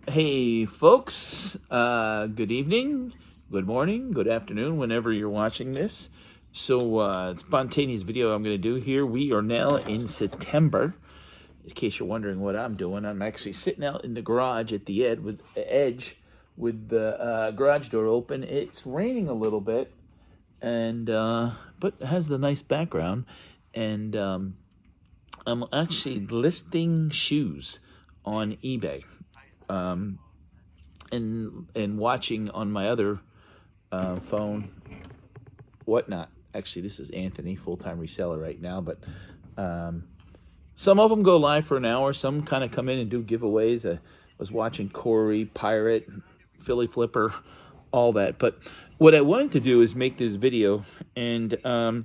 Hey, folks. Good evening, good morning, good afternoon, whenever you're watching this. So, spontaneous video I'm going to do here. We are now in September. In case you're wondering what I'm doing, I'm actually sitting out in the garage at the edge with the garage door open. It's raining a little bit, and but it has the nice background. And I'm actually listing shoes on eBay. And watching on my other phone, whatnot. Actually, this is Anthony, full-time reseller right now, but some of them go live for an hour. Some kind of come in and do giveaways. I was watching Corey, Pirate, Philly Flipper, all that. But what I wanted to do is make this video, and I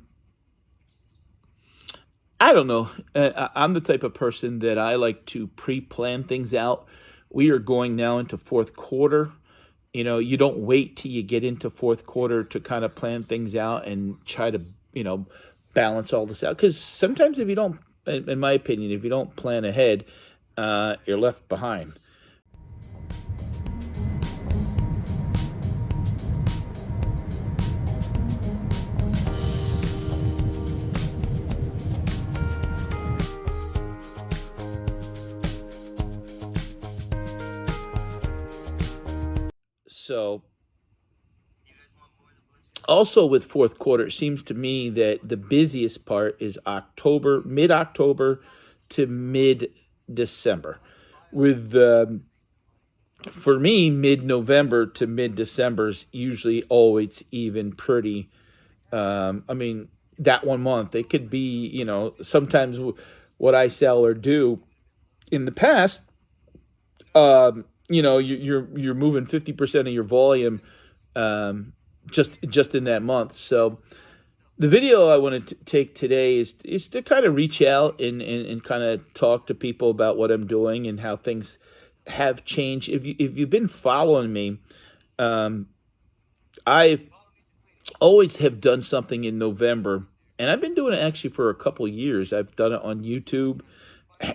don't know. I'm the type of person that I like to pre-plan things out. We are going now into fourth quarter. You don't wait till you get into fourth quarter to kind of plan things out and try to, balance all this out. Because sometimes if you don't, in my opinion, if you don't plan ahead, you're left behind. So also with fourth quarter, it seems to me that the busiest part is mid-October to mid-December. With For me, mid-November to mid-December is usually always even pretty. I mean, that one month it could be, sometimes what I sell or do in the past, you're moving 50% of your volume just in that month. So the video I want to take today is to kind of reach out and kind of talk to people about what I'm doing and how things have changed. If you've been following me, I always have done something in November, and I've been doing it actually for a couple years. I've done it on YouTube,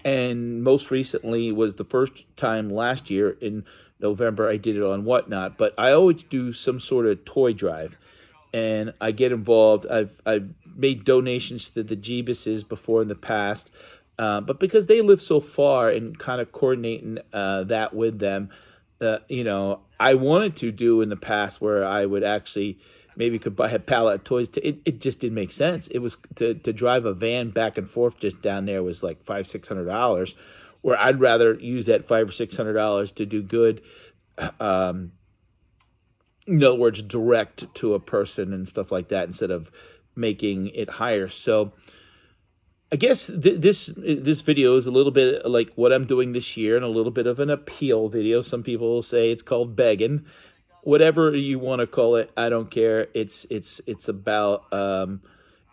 and most recently was the first time last year in November I did it on Whatnot. But I always do some sort of toy drive, and I get involved. I've made donations to the Jeebuses before in the past, but because they live so far and kind of coordinating that with them, I wanted to do in the past where I would actually maybe could buy a pallet of toys. It just didn't make sense. It was to drive a van back and forth just down there was like $500-600, where I'd rather use that $500 or $600 to do good. In other words, direct to a person and stuff like that instead of making it higher. So I guess this video is a little bit like what I'm doing this year and a little bit of an appeal video. Some people will say it's called begging, whatever you want to call it. I don't care. It's about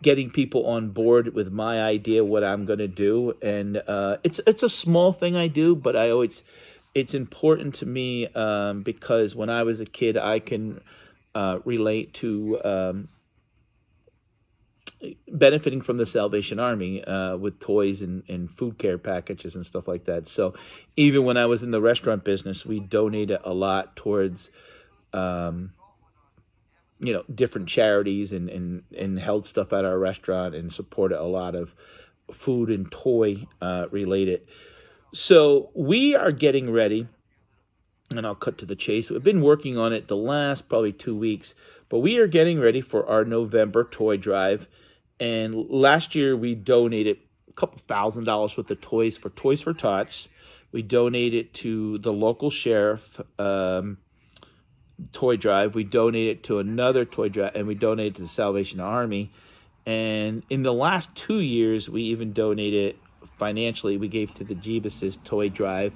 getting people on board with my idea, what I'm going to do, and it's a small thing I do, but it's important to me because when I was a kid, I can relate to benefiting from the Salvation Army with toys and food care packages and stuff like that. So even when I was in the restaurant business, we donated a lot towards different charities and held stuff at our restaurant and supported a lot of food and toy related. So we are getting ready, and I'll cut to the chase. We've been working on it the last probably 2 weeks, but we are getting ready for our November toy drive. And last year we donated a couple $1,000s worth of toys for Toys for Tots. We donated to the local sheriff toy drive. We donated to another toy drive, and we donated to the Salvation Army. And in the last 2 years, we even donated financially. We gave to the Jeebuses toy drive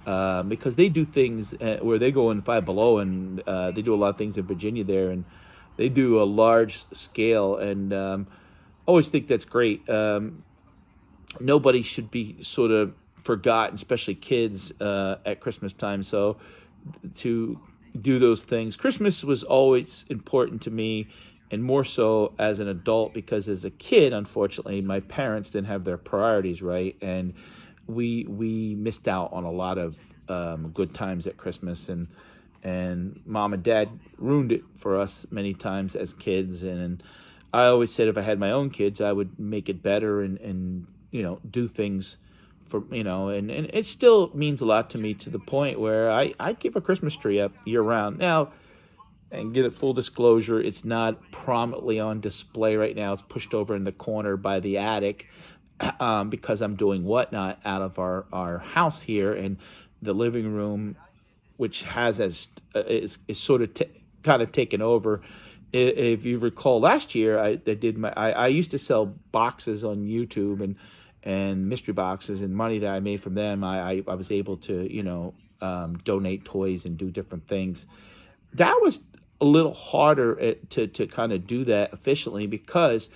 because they do things where they go in Five Below, and they do a lot of things in Virginia there, and they do a large scale. And always think that's great. Nobody should be sort of forgotten, especially kids at Christmas time. So to do those things, Christmas was always important to me, and more so as an adult, because as a kid, unfortunately, my parents didn't have their priorities right, and we missed out on a lot of good times at Christmas, and mom and dad ruined it for us many times as kids. And I always said if I had my own kids, I would make it better and do things for and it still means a lot to me to the point where I keep a Christmas tree up year round. Now, and get it full disclosure, it's not prominently on display right now. It's pushed over in the corner by the attic because I'm doing whatnot out of our house here, and the living room, which has is sort of kind of taken over. If you recall, last year I used to sell boxes on YouTube and mystery boxes, and money that I made from them, I was able to donate toys and do different things. That was a little harder to kind of do that efficiently because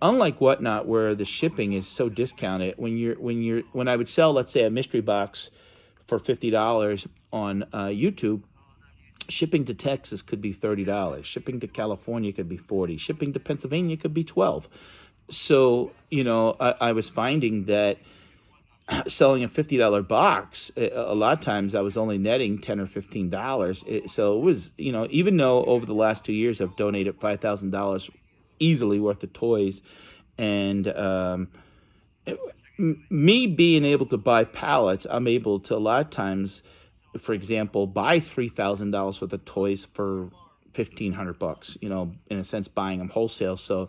unlike whatnot where the shipping is so discounted, when I would sell, let's say, a mystery box for $50 on YouTube, shipping to Texas could be $30, shipping to California could be 40, shipping to Pennsylvania could be 12. So I was finding that selling a $50 box, a lot of times I was only netting $10 or $15. So it was, even though over the last 2 years I've donated $5,000 easily worth of toys, and me being able to buy pallets, I'm able to a lot of times, for example, buy $3,000 worth of toys for $1,500. In a sense, buying them wholesale, so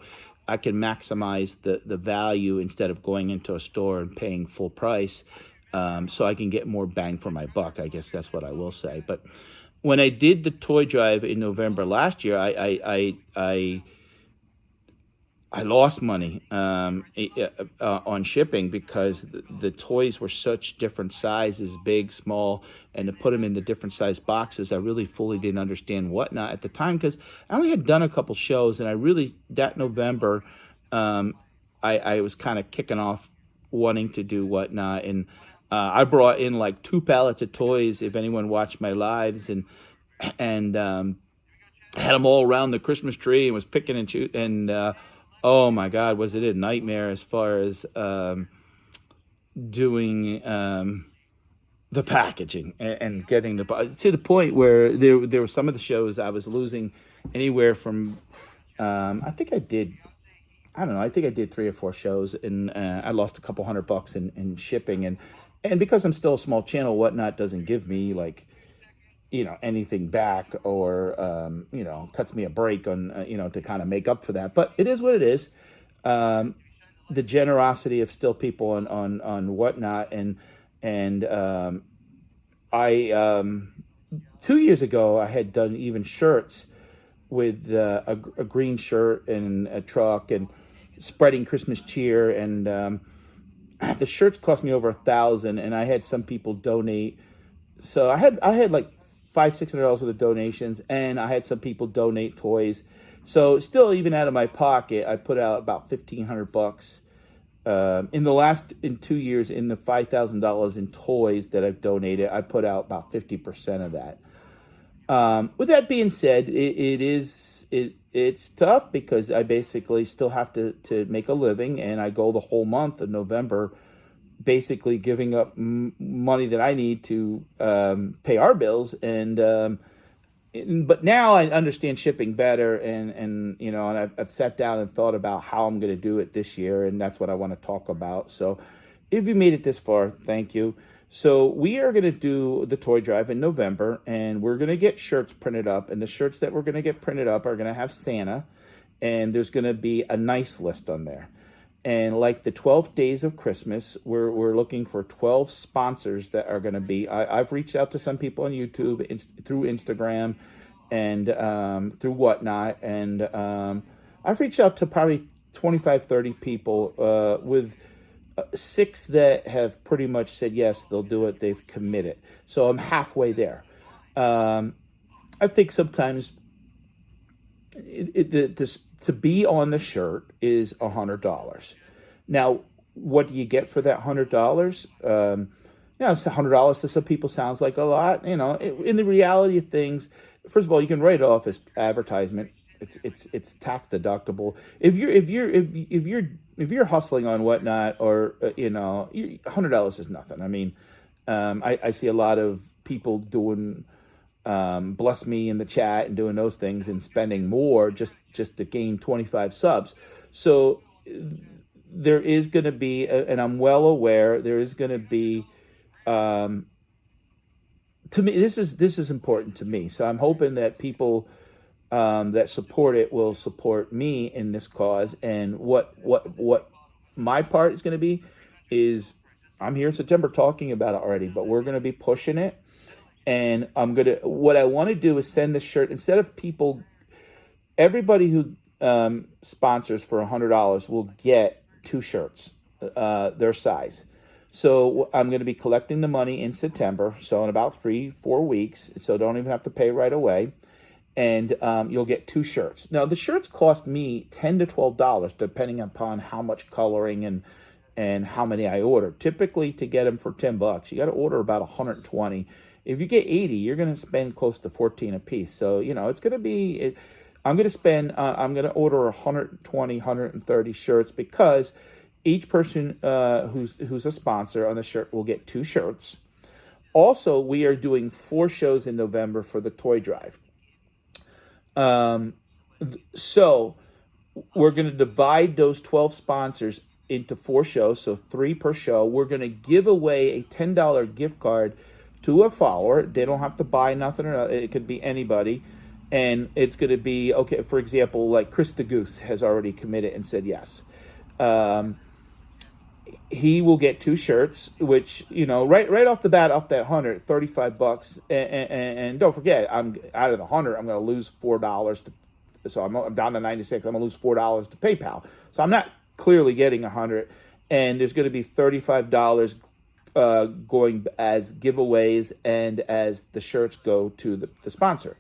I can maximize the value instead of going into a store and paying full price. So I can get more bang for my buck. I guess that's what I will say. But when I did the toy drive in November last year, I lost money on shipping because the toys were such different sizes, big, small, and to put them in the different size boxes, I really fully didn't understand whatnot at the time because I only had done a couple shows, and I really, that November, I was kind of kicking off wanting to do whatnot, and I brought in like 2 pallets of toys. If anyone watched my lives, and had them all around the Christmas tree and was picking and choosing. And oh my God, was it a nightmare as far as doing the packaging and getting to the point where there were some of the shows I was losing anywhere from I think I did. I don't know. I think I did 3 or 4 shows, and I lost a couple $100 in shipping, and because I'm still a small channel, whatnot doesn't give me like anything back, or cuts me a break on to kind of make up for that. But it is what it is. The generosity of still people on whatnot, and I 2 years ago I had done even shirts with a green shirt and a truck and spreading Christmas cheer, and the shirts cost me over 1,000, and I had some people donate. So I had like $500-600 worth of donations, and I had some people donate toys. So still, even out of my pocket, I put out about $1,500 in 2 years. In the $5,000 in toys that I've donated, I put out about 50% of that. With that being said, it's tough because I basically still have to make a living, and I go the whole month of November basically giving up money that I need to pay our bills, but now I understand shipping better, and I've sat down and thought about how I'm going to do it this year, and that's what I want to talk about. So if you made it this far, thank you. So we are going to do the toy drive in November, and we're going to get shirts printed up, and the shirts that we're going to get printed up are going to have Santa, and there's going to be a nice list on there. And like the 12 days of Christmas, we're looking for 12 sponsors that are going to be. I've reached out to some people on YouTube, through Instagram, and through whatnot, and I've reached out to probably 25-30 people with 6 that have pretty much said yes, they'll do it. They've committed. So I'm halfway there. I think sometimes to be on the shirt is $100. Now, what do you get for that $100? It's $100 to some people sounds like a lot. In the reality of things, first of all, you can write it off as advertisement. It's tax deductible. If you're hustling on whatnot, or $100 is nothing. I mean, I see a lot of people doing bless me in the chat and doing those things and spending more just to gain 25 subs. So there is going to be, and I'm well aware there is going to be. To me, this is important to me. So I'm hoping that people that support it will support me in this cause. And what my part is going to be is I'm here in September talking about it already, but we're going to be pushing it. And what I want to do is send the shirt instead of people, everybody who sponsors for $100 will get two shirts, their size. So I'm going to be collecting the money in September, so in about 3-4 weeks. So don't even have to pay right away, and you'll get two shirts. Now the shirts cost me $10 to $12 depending upon how much coloring and how many I order. Typically, to get them for $10, you got to order about 120. If you get 80, you're going to spend close to 14 a piece. So it's going to be. I'm going to spend. I'm going to order 120, 130 shirts because each person who's a sponsor on the shirt will get two shirts. Also, we are doing 4 shows in November for the toy drive. So we're going to divide those 12 sponsors into 4 shows, so 3 per show. We're going to give away a $10 gift card to a follower. They don't have to buy nothing, or it could be anybody. And it's going to be, okay, for example, like Chris the Goose has already committed and said yes. He will get 2 shirts, which, right off the bat, off that 100, $35. And don't forget, I'm out of the 100, I'm going to lose $4 so I'm down to 96. I'm going to lose $4 to PayPal. So I'm not clearly getting 100. And there's going to be $35 going as giveaways and as the shirts go to the sponsor.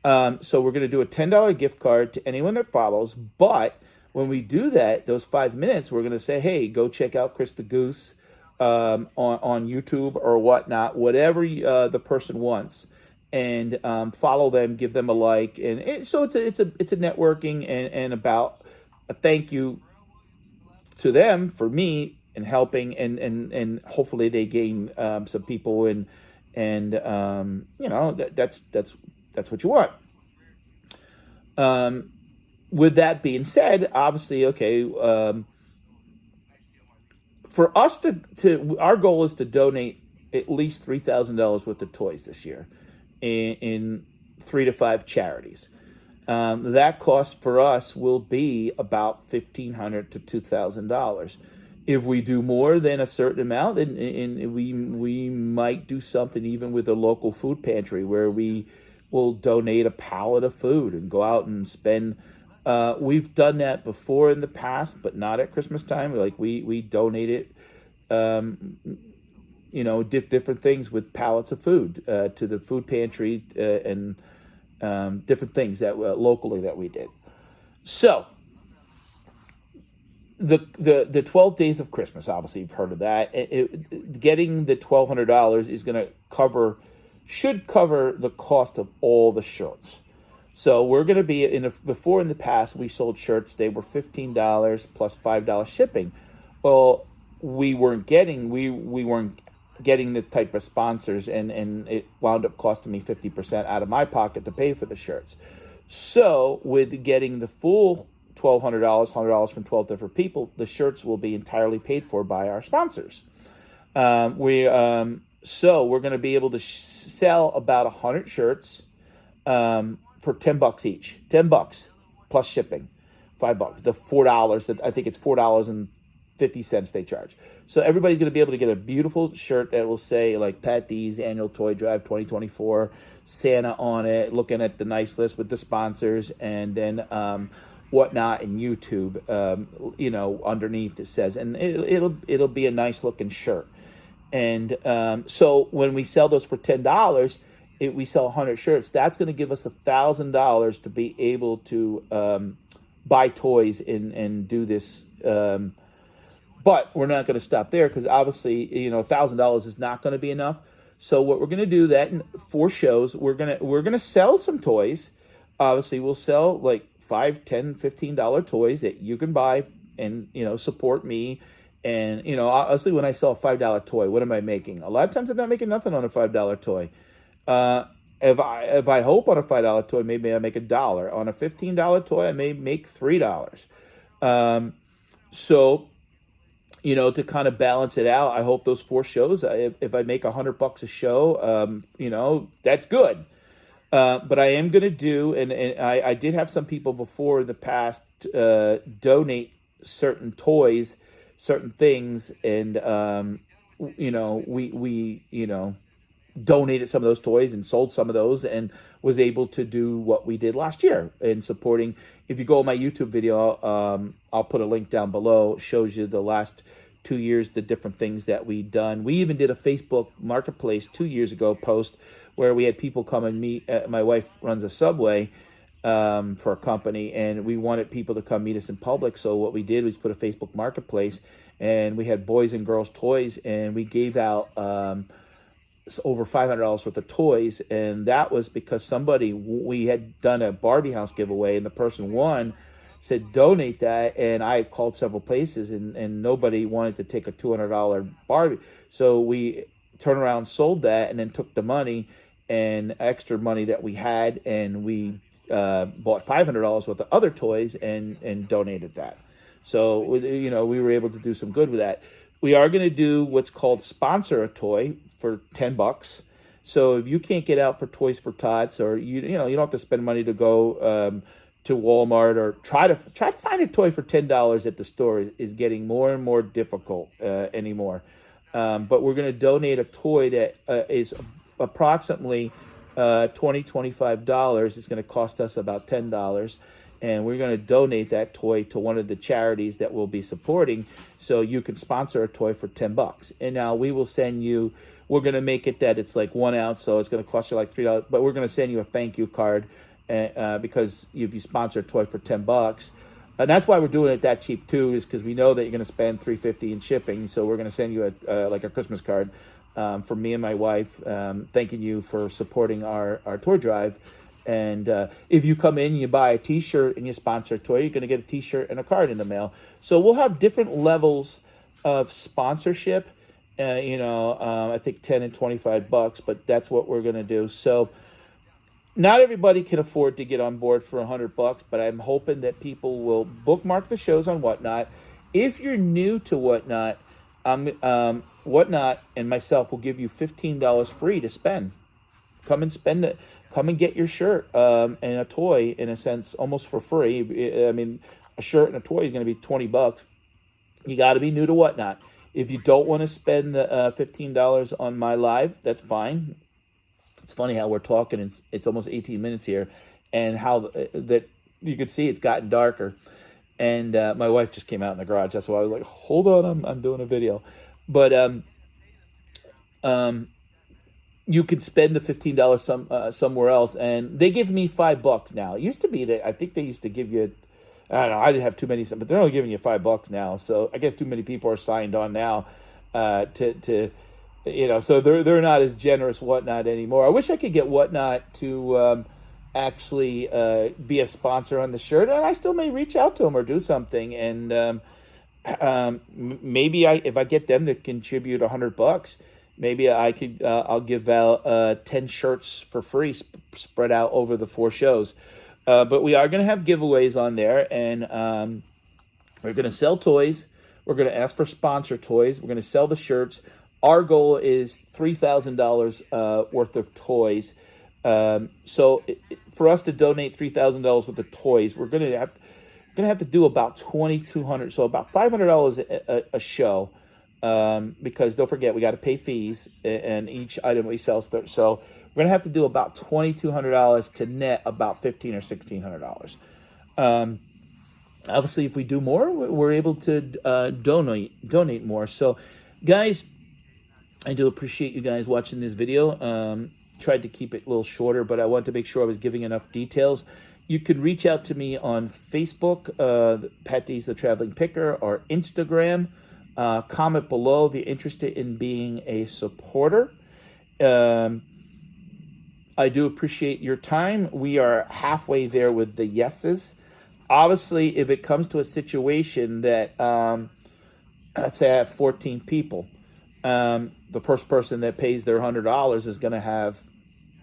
So we're going to do a $10 gift card to anyone that follows. But when we do that, those 5 minutes, we're going to say, hey, go check out Chris the Goose on YouTube or whatnot, whatever the person wants, and follow them, give them a like, and so it's a networking and about a thank you to them for me and helping, and hopefully they gain some people, and that's what you want. With that being said, obviously, okay, for us to our goal is to donate at least $3,000 worth of toys this year in 3 to 5 charities. That cost for us will be about $1,500 to $2,000. If we do more than a certain amount, and we might do something even with a local food pantry where we will donate a pallet of food and go out and spend. We've done that before in the past, but not at Christmas time. Like we donated, different things with pallets of food to the food pantry and different things that locally that we did. So the 12 days of Christmas, obviously you've heard of that. Getting the $1,200 is going to should cover the cost of all the shirts. So we're going to be before in the past we sold shirts. They were $15 plus $5 shipping. Well, we weren't getting the type of sponsors, and it wound up costing me 50% out of my pocket to pay for the shirts. So with getting the full $1,200, $100 from 12 different people, the shirts will be entirely paid for by our sponsors. So we're going to be able to sell about 100 shirts for $10 each. $10 plus shipping, $5. The $4 that I think it's $4.50 they charge. So everybody's going to be able to get a beautiful shirt that will say like Patdees Annual Toy Drive 2024, Santa on it, looking at the nice list with the sponsors, and then whatnot in YouTube. Underneath it says, and it'll be a nice looking shirt. And so when we sell those for $10, we sell 100 shirts. That's going to give us $1,000 to be able to buy toys and do this. But we're not going to stop there because obviously, $1,000 is not going to be enough. So what we're going to do that in 4 shows, we're gonna sell some toys. Obviously, we'll sell like $5, $10, $15 toys that you can buy and support me And honestly, when I sell a $5 toy, what am I making? A lot of times I'm not making nothing on a $5 toy. Uh, if I hope on a $5 toy, maybe I make $1. On a $15 toy, I may make $3. Um, so to kind of balance it out, I hope those 4 shows. If I make $100 a show, that's good. But I am going to do, and I did have some people before in the past donate certain toys, certain things, and we donated some of those toys and sold some of those and was able to do what we did last year in supporting. If you go on my YouTube video, I'll put a link down below. It shows you the last 2 years, the different things that we done. We even did a Facebook Marketplace 2 years ago post where we had people come and meet. My wife runs a Subway for a company, and we wanted people to come meet us in public. So what we did was put a Facebook Marketplace, and we had boys and girls toys, and we gave out over $500 worth of toys, and that was because we had done a Barbie house giveaway, and the person won said donate that, and I had called several places, and nobody wanted to take a $200 Barbie, so we turned around, sold that, and then took the money and extra money that we had, and we bought $500 worth of other toys and donated that. So we were able to do some good with that. We are going to do what's called sponsor a toy for $10. So if you can't get out for Toys for Tots, or you don't have to spend money to go to Walmart, or try to find a toy for $10 at the store is getting more and more difficult anymore. But we're going to donate a toy that is approximately $25. It's going to cost us about $10, and we're going to donate that toy to one of the charities that we'll be supporting, so you can sponsor a toy for $10. And now we will send you, we're going to make it that it's like 1 ounce, so it's going to cost you like $3, but we're going to send you a thank you card because if you sponsor a toy for $10. And that's why we're doing it that cheap too, is because we know that you're going to spend $3.50 in shipping. So we're going to send you like a Christmas card from me and my wife, thanking you for supporting our toy drive. And if you come in, you buy a T-shirt and you sponsor a toy, you're going to get a T-shirt and a card in the mail. So we'll have different levels of sponsorship. I think $10 and $25, but that's what we're going to do. So not everybody can afford to get on board for $100, but I'm hoping that people will bookmark the shows on Whatnot. If you're new to Whatnot, Whatnot and myself will give you $15 free to spend. Come and spend it. Come and get your shirt and a toy, in a sense, almost for free. I mean, a shirt and a toy is going to be $20. You got to be new to Whatnot. If you don't want to spend the $15 on my live, that's fine. It's funny how we're talking. It's almost 18 minutes here, and how that you could see it's gotten darker. And my wife just came out in the garage. That's why I was like, "Hold on, I'm doing a video." But you could spend the $15 somewhere else, and they give me $5 now. It used to be that I think they used to give you, I don't know, I didn't have too many, but they're only giving you $5 now. So I guess too many people are signed on now to so they're not as generous Whatnot anymore. I wish I could get Whatnot to actually be a sponsor on the shirt, and I still may reach out to them or do something, and maybe if I get them to contribute $100, maybe I could I'll give out 10 shirts for free spread out over the 4 shows. But we are going to have giveaways on there, and we're going to sell toys. We're going to ask for sponsor toys. We're going to sell the shirts. Our goal is $3,000 worth of toys. So for us to donate $3,000 worth of toys, we're going to have to do about 2,200, so about $500 a show. Because don't forget, we got to pay fees and each item we sell. So we're going to have to do about $2,200 to net about $1,500 or $1,600. Obviously, if we do more, we're able to donate more. So, guys, I do appreciate you guys watching this video. Tried to keep it a little shorter, but I wanted to make sure I was giving enough details. You can reach out to me on Facebook, Patdees the Traveling Picker, or Instagram. Comment below if you're interested in being a supporter. I do appreciate your time. We are halfway there with the yeses. Obviously, if it comes to a situation that let's say I have 14 people. The first person that pays their $100 is going to have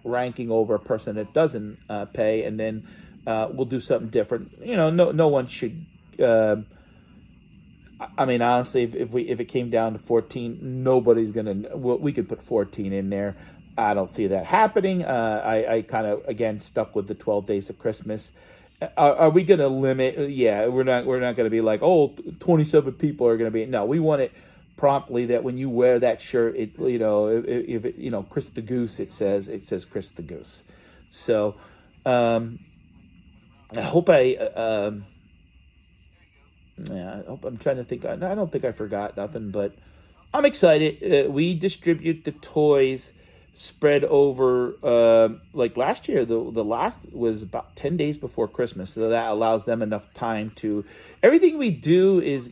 ranking over a person that doesn't pay, and then we'll do something different. No one should. I mean, honestly, if it came down to 14, nobody's gonna. Well, we could put 14 in there. I don't see that happening. I kind of again stuck with the 12 days of Christmas. Are we gonna limit? Yeah, we're not. We're not gonna be like, oh, 27 people are gonna be. No, we want it promptly that when you wear that shirt, it if it Chris the Goose, it says Chris the Goose. So I hope yeah, I hope, I'm trying to think. I don't think I forgot nothing, but I'm excited. We distribute the toys spread over like last year. The last was about 10 days before Christmas, so that allows them enough time to. Everything we do is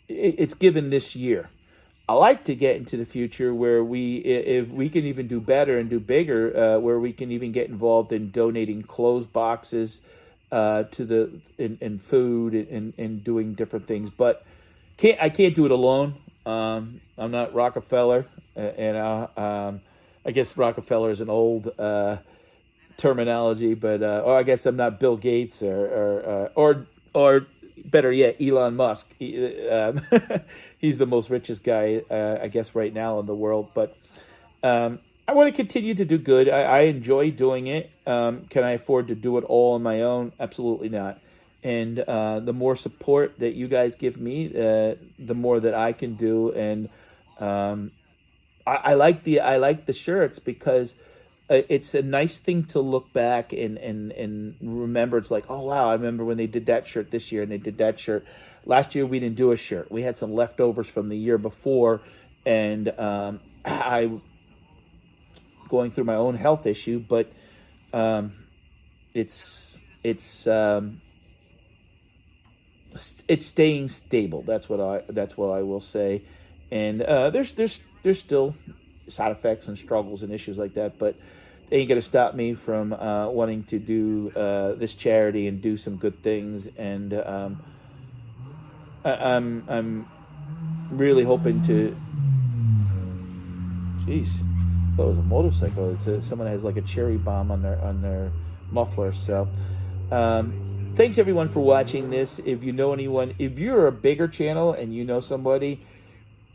it's given this year. I like to get into the future where if we can even do better and do bigger, where we can even get involved in donating clothes boxes to the in food and doing different things. But I can't do it alone. I'm not Rockefeller, and I guess Rockefeller is an old terminology, but or I guess I'm not Bill Gates or better yet, Elon Musk. He's the most richest guy, I guess, right now in the world. But I want to continue to do good. I enjoy doing it. Can I afford to do it all on my own? Absolutely not. And the more support that you guys give me, the more that I can do. And I like the shirts because it's a nice thing to look back and remember. It's like, oh wow, I remember when they did that shirt this year and they did that shirt last year. We didn't do a shirt. We had some leftovers from the year before, and I going through my own health issue, but it's it's staying stable. That's what I will say. And there's still side effects and struggles and issues like that, but they ain't gonna stop me from wanting to do this charity and do some good things. And I'm really hoping to. Jeez, I thought it was a motorcycle. Someone has like a cherry bomb on their muffler. So thanks everyone for watching this. If you know anyone, if you're a bigger channel and you know somebody,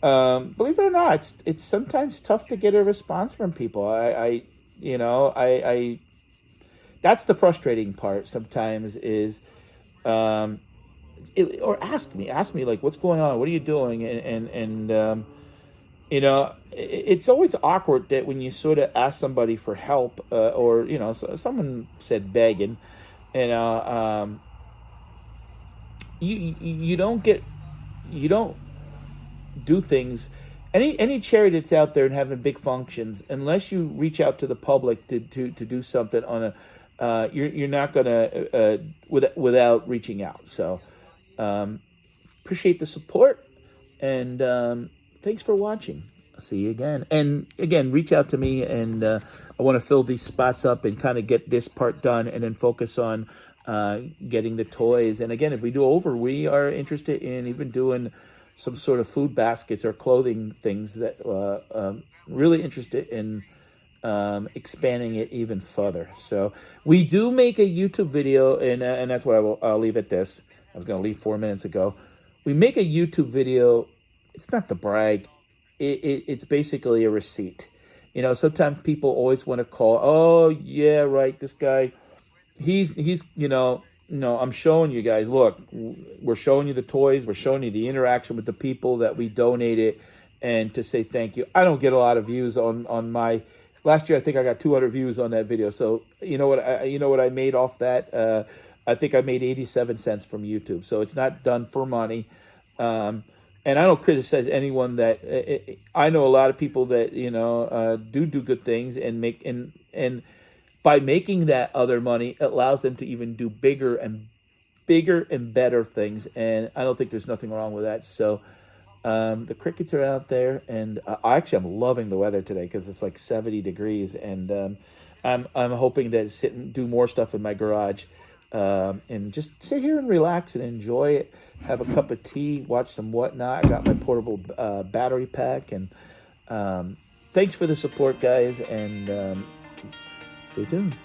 believe it or not, it's sometimes tough to get a response from people. I that's the frustrating part sometimes is or ask me like what's going on, what are you doing, and it's always awkward that when you sort of ask somebody for help, or someone said begging, you know, you don't get you don't do things. Any charity that's out there and having big functions, unless you reach out to the public to do something on a, you're not gonna without reaching out. So appreciate the support, and thanks for watching. I'll see you again. And again, reach out to me, and I want to fill these spots up and kind of get this part done, and then focus on getting the toys. And again, if we do over, we are interested in even doing some sort of food baskets or clothing things that really interested in expanding it even further. So we do make a YouTube video, and that's what I'll leave at this. I was going to leave 4 minutes ago. We make a YouTube video. It's not to brag. It's basically a receipt. Sometimes people always want to call. Oh yeah, right. This guy, he's no, I'm showing you guys, look, we're showing you the toys, we're showing you the interaction with the people that we donated, and to say thank you. I don't get a lot of views on my last year. I think I got 200 views on that video. So you know what I made off that. I think I made 87 cents from YouTube. So it's not done for money. And I don't criticize anyone that I know a lot of people that do good things and make and by making that other money, it allows them to even do bigger and better things. And I don't think there's nothing wrong with that. So the crickets are out there, and I'm loving the weather today because it's like 70 degrees, and I'm hoping to sit and do more stuff in my garage. and just sit here and relax and enjoy it. Have a cup of tea, watch some whatnot. I got my portable battery pack, and thanks for the support, guys, and stay tuned.